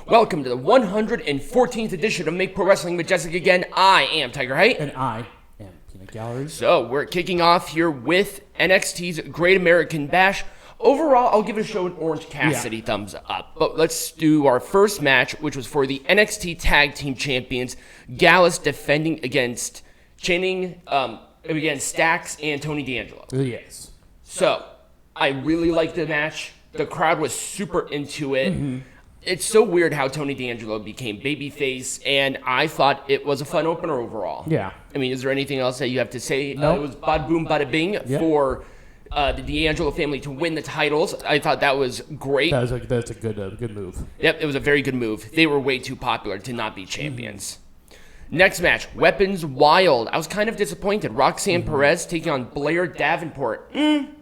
Welcome to the 114th edition of Make Pro Wrestling Majestic again. I am Tiger Height. And I am Peanut Gallery. So, we're kicking off here with NXT's Great American Bash. Overall, I'll give it a show an Orange Cassidy thumbs up. But let's do our first match, which was for the NXT Tag Team Champions. Gallus defending against Stacks and Tony D'Angelo. Yes. So, I really liked the match. The crowd was super into it. Mm-hmm. It's so weird how Tony D'Angelo became babyface, and I thought it was a fun opener overall. Yeah. I mean, is there anything else that you have to say? No. It was bada boom, bada bing for the D'Angelo family to win the titles. I thought that was great. That's a good move. Yep, it was a very good move. They were way too popular to not be champions. Next match, Weapons Wild. I was kind of disappointed. Roxanne Perez taking on Blair Davenport.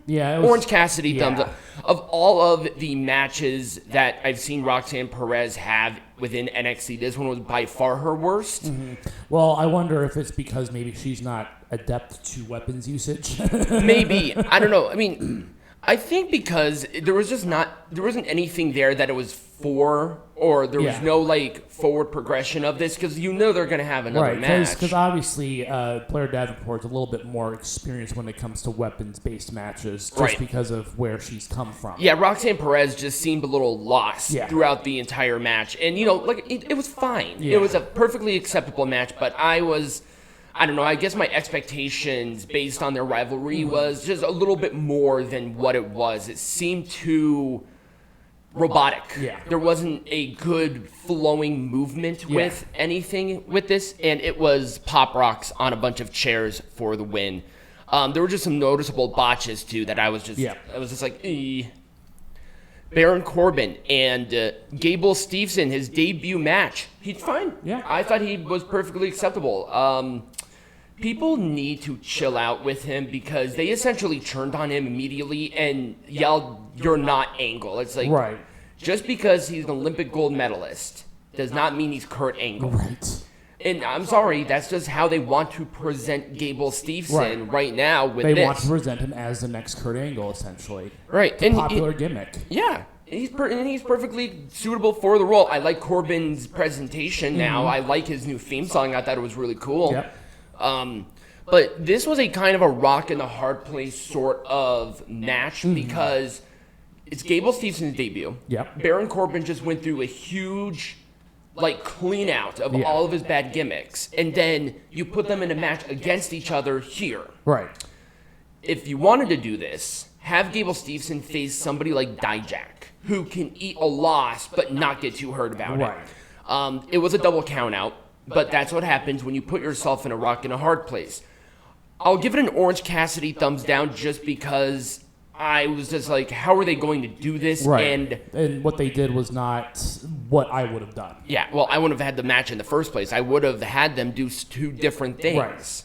Yeah, Orange Cassidy thumbs up. Of all of the matches that I've seen Roxanne Perez have within NXT, this one was by far her worst. Mm-hmm. Well, I wonder if it's because maybe she's not adept to weapons usage. Maybe. I don't know. I mean, I think because there wasn't anything there that it was for, or there was no forward progression of this, because they're going to have another match. Because obviously Blair Davenport's a little bit more experienced when it comes to weapons-based matches, just because of where she's come from. Yeah, Roxanne Perez just seemed a little lost throughout the entire match, and it was fine. Yeah. It was a perfectly acceptable match, but I don't know, I guess my expectations based on their rivalry was just a little bit more than what it was. It seemed too robotic. Yeah. There wasn't a good flowing movement with anything with this, and it was pop rocks on a bunch of chairs for the win. There were just some noticeable botches too that I was just like, eh. Baron Corbin and Gable Steveson, his debut match. He's fine. Yeah. I thought he was perfectly acceptable. People need to chill out with him because they essentially turned on him immediately and yelled, "You're not Angle." It's like, just because he's an Olympic gold medalist does not mean he's Kurt Angle. Right. And I'm sorry, that's just how they want to present Gable Steveson right now with this. They want to present him as the next Kurt Angle, essentially. Right. The popular gimmick. Yeah. He's perfectly suitable for the role. I like Corbin's presentation now. I like his new theme song. I thought it was really cool. Yep. But this was a kind of a rock in the hard place sort of match because it's Gable Stevenson's debut. Yep. Baron Corbin just went through a huge clean out of all of his bad gimmicks, and then you put them in a match against each other here. Right. If you wanted to do this, have Gable Steveson face somebody like Dijak, who can eat a loss but not get too hurt about it. It was a double count out, but that's what happens when you put yourself in a rock in a hard place. I'll give it an Orange Cassidy thumbs down just because I was just like, how are they going to do this? Right. And what they did was not what I would have done. Yeah, well, I wouldn't have had the match in the first place. I would have had them do two different things. Right.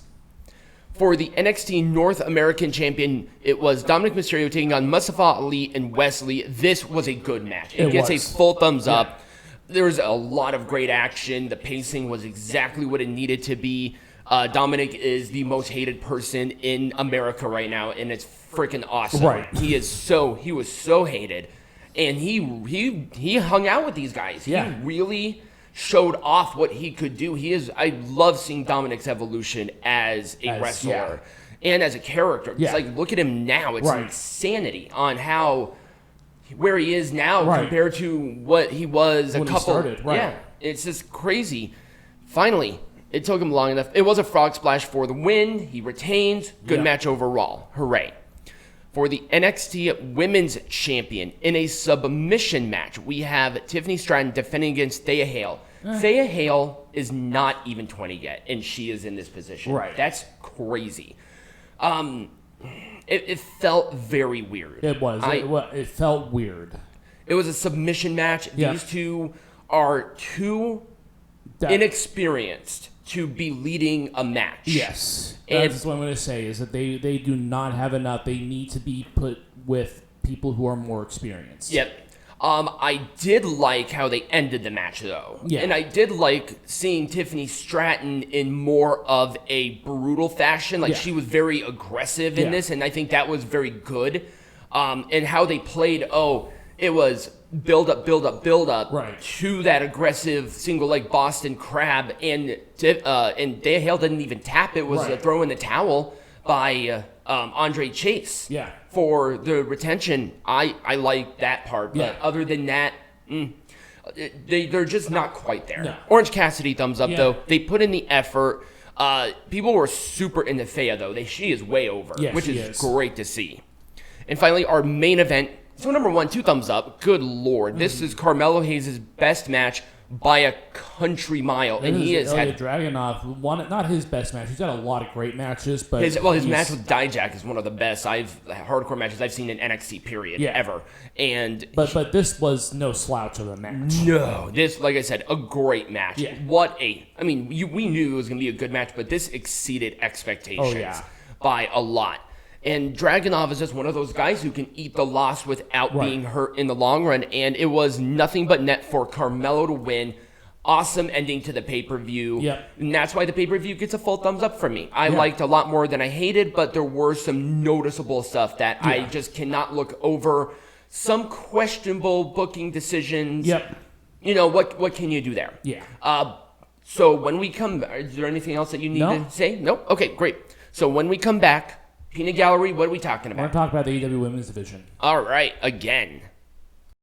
For the NXT North American Champion, it was Dominik Mysterio taking on Mustafa Ali and Wesley. This was a good match. It gets a full thumbs up. There was a lot of great action. The pacing was exactly what it needed to be. Dominik is the most hated person in America right now, and it's freaking awesome. Right. He was so hated, and he hung out with these guys. Yeah. He really showed off what he could do. I love seeing Dominik's evolution as a wrestler and as a character. Yeah. It's look at him now. It's insanity on where he is now compared to what he was when he started. Right. Yeah, it's just crazy. Finally, it took him long enough. It was a frog splash for the win. He retains. Good match overall. Hooray. For the NXT Women's Champion, in a submission match, we have Tiffany Stratton defending against Thea Hale. Thea Hale is not even 20 yet, and she is in this position. Right. That's crazy. It felt very weird. It was. It felt weird. It was a submission match. Yeah. These two are too inexperienced to be leading a match. Yes. That's what I'm going to say, is that they do not have enough. They need to be put with people who are more experienced. Yep. I did like how they ended the match, though. Yeah. And I did like seeing Tiffany Stratton in more of a brutal fashion. She was very aggressive in this, and I think that was very good. And how they played, It was build up right. to that aggressive single leg Boston Crab, and Thea Hale didn't even tap. It was a throw in the towel by Andre Chase for the retention. I like that part, but other than that, they're just not quite there. No. Orange Cassidy thumbs up though. They put in the effort. People were super into Thea though. She is way over, which is great to see. And finally, our main event. So number 1, 2 thumbs up. Good Lord, this is Carmelo Hayes' best match by a country mile, and he has had Dragunov won not his best match. He's had a lot of great matches, but his match with Dijak is one of the best hardcore matches I've seen in NXT period ever. And but this was no slouch of a match. No, this, like I said, a great match. Yeah. We knew it was going to be a good match, but this exceeded expectations by a lot. And Dragunov is just one of those guys who can eat the loss without being hurt in the long run. And it was nothing but net for Carmelo to win. Awesome ending to the pay-per-view. Yep. And that's why the pay-per-view gets a full thumbs up from me. I liked a lot more than I hated, but there were some noticeable stuff that I just cannot look over. Some questionable booking decisions. Yep. What can you do there? Yeah. So when we come, is there anything else that you need to say? Nope. Okay, great. So when we come back, Peanut Gallery, what are we talking about? We're going to talk about the AEW Women's Division. All right, again.